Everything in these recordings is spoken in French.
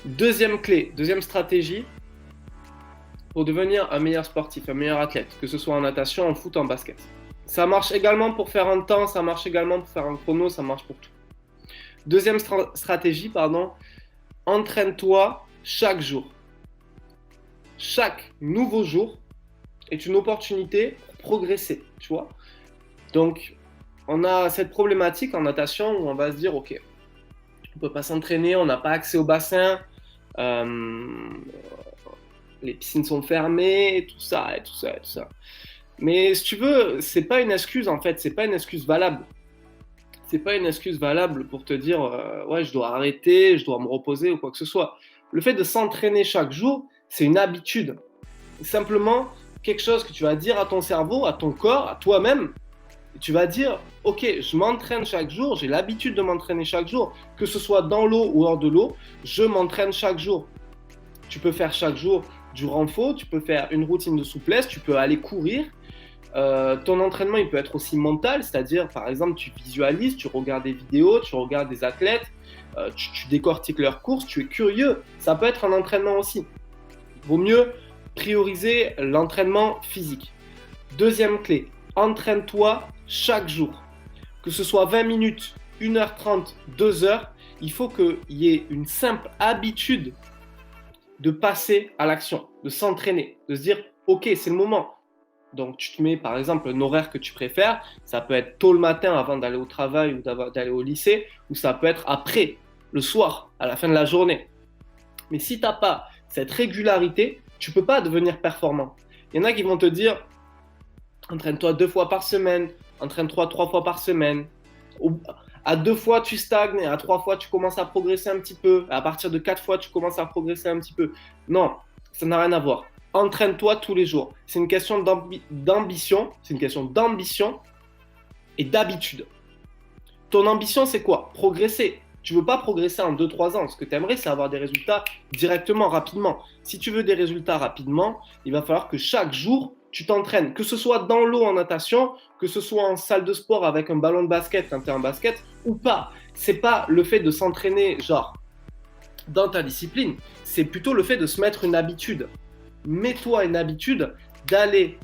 Deuxième clé, deuxième stratégie pour devenir un meilleur sportif, un meilleur athlète, que ce soit en natation, en foot, en basket. Ça marche également pour faire un temps, ça marche également pour faire un chrono, ça marche pour tout. Deuxième stratégie, pardon, entraîne-toi chaque jour. Chaque nouveau jour est une opportunité pour progresser, tu vois. Donc, on a cette problématique en natation où on va se dire, ok, on ne peut pas s'entraîner, on n'a pas accès au bassin, les piscines sont fermées, et tout ça, et tout ça, et tout ça. Mais si tu veux, c'est pas une excuse en fait, c'est pas une excuse valable. C'est pas une excuse valable pour te dire ouais, je dois arrêter, je dois me reposer ou quoi que ce soit. Le fait de s'entraîner chaque jour, c'est une habitude. Simplement quelque chose que tu vas dire à ton cerveau, à ton corps, à toi-même. Tu vas dire ok, je m'entraîne chaque jour, j'ai l'habitude de m'entraîner chaque jour, que ce soit dans l'eau ou hors de l'eau, je m'entraîne chaque jour. Tu peux faire chaque jour du renfort, tu peux faire une routine de souplesse, tu peux aller courir. Ton entraînement, il peut être aussi mental, c'est-à-dire, par exemple, tu visualises, tu regardes des vidéos, tu regardes des athlètes, tu décortiques leurs courses, tu es curieux. Ça peut être un entraînement aussi. Il vaut mieux prioriser l'entraînement physique. Deuxième clé, entraîne-toi chaque jour. Que ce soit 20 minutes, 1h30, 2h, il faut qu'il y ait une simple habitude de passer à l'action, de s'entraîner, de se dire, ok, c'est le moment. Donc, tu te mets par exemple un horaire que tu préfères. Ça peut être tôt le matin avant d'aller au travail ou d'aller au lycée, ou ça peut être après, le soir, à la fin de la journée. Mais si tu n'as pas cette régularité, tu ne peux pas devenir performant. Il y en a qui vont te dire entraîne-toi 2 fois par semaine, entraîne-toi 3 fois par semaine. À 2 fois, tu stagnes, et à 3 fois, tu commences à progresser un petit peu. À partir de 4 fois, tu commences à progresser un petit peu. Non, ça n'a rien à voir. Entraîne-toi tous les jours. C'est une question d'ambition. C'est une question d'ambition et d'habitude. Ton ambition, c'est quoi? Progresser. Tu ne veux pas progresser en 2-3 ans. Ce que tu aimerais, c'est avoir des résultats directement, rapidement. Si tu veux des résultats rapidement, il va falloir que chaque jour, tu t'entraînes. Que ce soit dans l'eau en natation, que ce soit en salle de sport avec un ballon de basket quand tu es en basket ou pas. C'est pas le fait de s'entraîner, genre, dans ta discipline. C'est plutôt le fait de se mettre une habitude. Mets-toi une habitude d'aller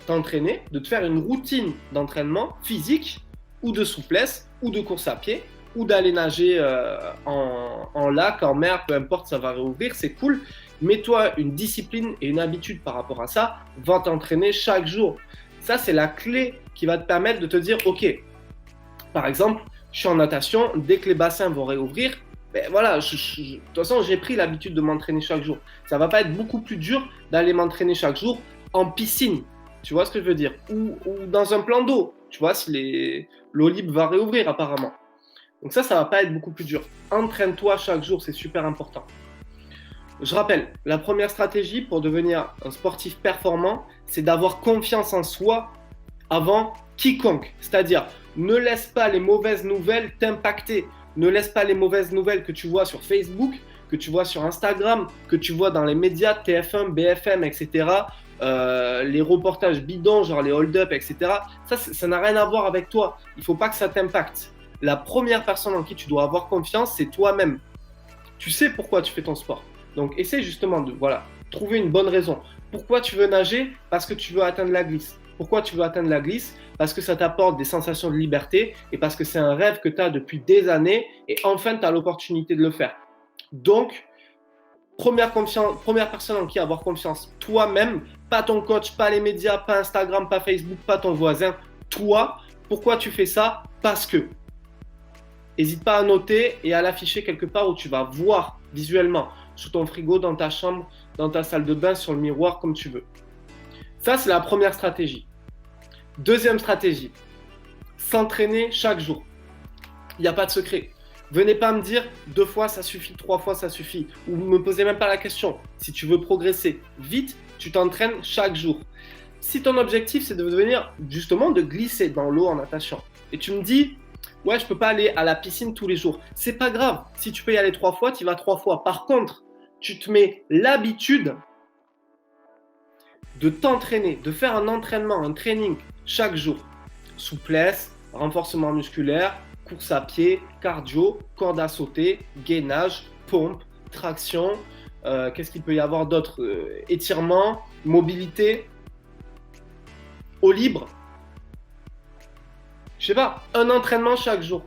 t'entraîner, de te faire une routine d'entraînement physique ou de souplesse ou de course à pied ou d'aller nager en lac, en mer, peu importe, ça va réouvrir, c'est cool. Mets-toi une discipline et une habitude par rapport à ça, va t'entraîner chaque jour. Ça, c'est la clé qui va te permettre de te dire, ok, par exemple, je suis en natation, dès que les bassins vont réouvrir, ben voilà, de toute façon, j'ai pris l'habitude de m'entraîner chaque jour. Ça va pas être beaucoup plus dur d'aller m'entraîner chaque jour en piscine. Tu vois ce que je veux dire? Ou dans un plan d'eau. Tu vois, si l'eau libre va réouvrir apparemment. Donc ça va pas être beaucoup plus dur. Entraîne-toi chaque jour, c'est super important. Je rappelle, la première stratégie pour devenir un sportif performant, c'est d'avoir confiance en soi avant quiconque. C'est-à-dire, ne laisse pas les mauvaises nouvelles t'impacter. Ne laisse pas les mauvaises nouvelles que tu vois sur Facebook, que tu vois sur Instagram, que tu vois dans les médias, TF1, BFM, etc. Les reportages bidons, genre les hold-up, etc. Ça n'a rien à voir avec toi. Il ne faut pas que ça t'impacte. La première personne en qui tu dois avoir confiance, c'est toi-même. Tu sais pourquoi tu fais ton sport. Donc, essaie justement de trouver une bonne raison. Pourquoi tu veux nager? Parce que tu veux atteindre la glisse. Pourquoi tu veux atteindre la glisse? Parce que ça t'apporte des sensations de liberté et parce que c'est un rêve que tu as depuis des années et enfin tu as l'opportunité de le faire. Donc, première personne en qui avoir confiance, toi-même, pas ton coach, pas les médias, pas Instagram, pas Facebook, pas ton voisin, toi. Pourquoi tu fais ça? Parce que. N'hésite pas à noter et à l'afficher quelque part où tu vas voir visuellement, sous ton frigo, dans ta chambre, dans ta salle de bain, sur le miroir, comme tu veux. Ça, c'est la première stratégie. Deuxième stratégie, s'entraîner chaque jour. Il n'y a pas de secret. Venez pas me dire 2 fois ça suffit, 3 fois ça suffit, ou ne me posez même pas la question. Si tu veux progresser vite, tu t'entraînes chaque jour. Si ton objectif c'est de devenir justement de glisser dans l'eau en natation, et tu me dis ouais, je peux pas aller à la piscine tous les jours. C'est pas grave. Si tu peux y aller 3 fois, tu y vas 3 fois. Par contre, tu te mets l'habitude de t'entraîner, de faire un entraînement, un training chaque jour. Souplesse, renforcement musculaire, course à pied, cardio, corde à sauter, gainage, pompe, traction. Qu'est-ce qu'il peut y avoir d'autre? Étirement, mobilité, eau libre. Je sais pas, un entraînement chaque jour.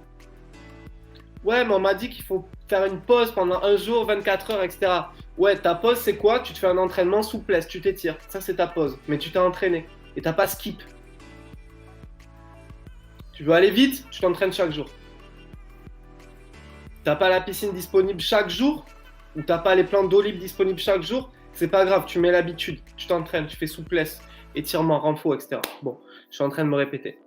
Ouais, mais on m'a dit qu'il faut faire une pause pendant un jour, 24 heures, etc. Ouais, ta pause, c'est quoi? Tu te fais un entraînement souplesse, tu t'étires. Ça, c'est ta pause. Mais tu t'es entraîné. Et t'as pas skip. Tu veux aller vite, tu t'entraînes chaque jour. T'as pas la piscine disponible chaque jour, ou t'as pas les plantes d'eau libre disponibles chaque jour, c'est pas grave, tu mets l'habitude. Tu t'entraînes, tu fais souplesse, étirement, renfort, etc. Bon, je suis en train de me répéter.